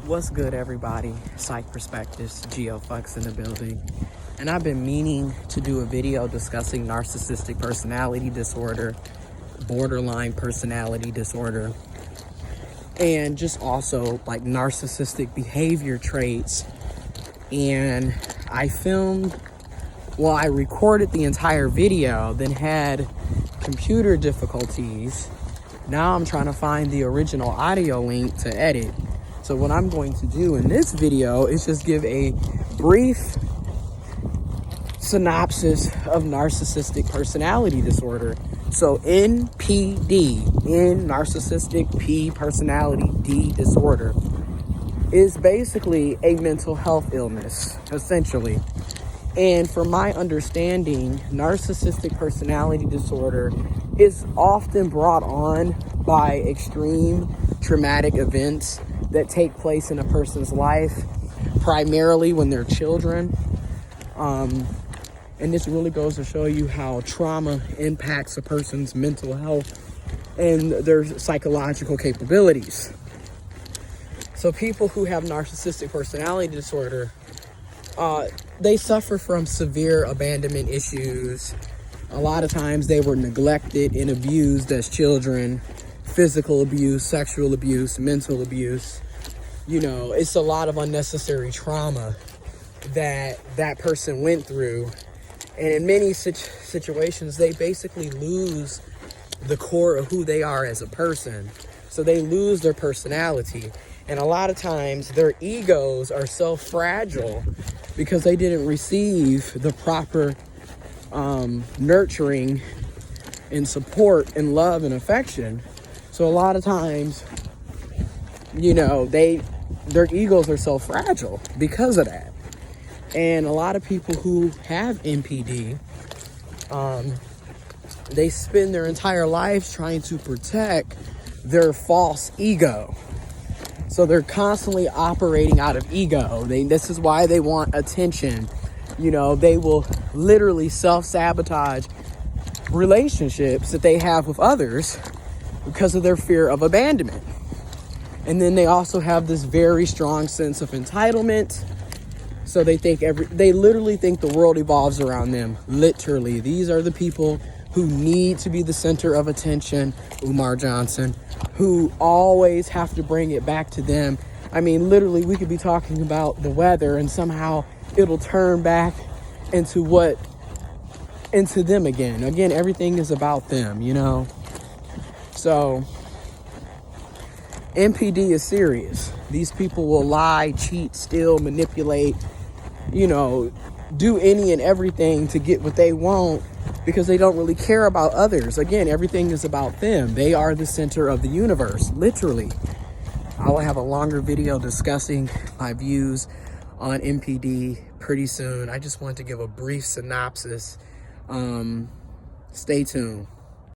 What's good, everybody? Psych Perspectives, GeoFucks in the building. And I've been meaning to do a video discussing narcissistic personality disorder, borderline personality disorder, and just also like narcissistic behavior traits. And I recorded the entire video, then had computer difficulties. Now I'm trying to find the original audio link to edit. So what I'm going to do in this video is just give a brief synopsis of narcissistic personality disorder. So NPD, in narcissistic P personality D disorder, is basically a mental health illness, essentially. And from my understanding, narcissistic personality disorder is often brought on by extreme traumatic events that take place in a person's life, primarily when they're children. And this really goes to show you how trauma impacts a person's mental health and their psychological capabilities. So people who have narcissistic personality disorder, they suffer from severe abandonment issues. A lot of times they were neglected and abused as children. Physical abuse, sexual abuse, mental abuse. You know, it's a lot of unnecessary trauma that person went through. And in many situations, they basically lose the core of who they are as a person. So they lose their personality. And a lot of times their egos are so fragile because they didn't receive the proper nurturing and support and love and affection. So a lot of times, you know, their egos are so fragile because of that. And a lot of people who have NPD, they spend their entire lives trying to protect their false ego. So they're constantly operating out of ego. This is why they want attention. You know, they will literally self-sabotage relationships that they have with others because of their fear of abandonment. And then they also have this very strong sense of entitlement. So they literally think the world evolves around them. Literally. These are the people who need to be the center of attention, Umar Johnson, who always have to bring it back to them. I mean, literally, we could be talking about the weather and somehow it'll turn back into them again. Again, everything is about them, you know? So NPD is serious. These people will lie, cheat, steal, manipulate, you know, do any and everything to get what they want because they don't really care about others. Again, everything is about them. They are the center of the universe, literally. I will have a longer video discussing my views on NPD pretty soon. I just wanted to give a brief synopsis. Stay tuned.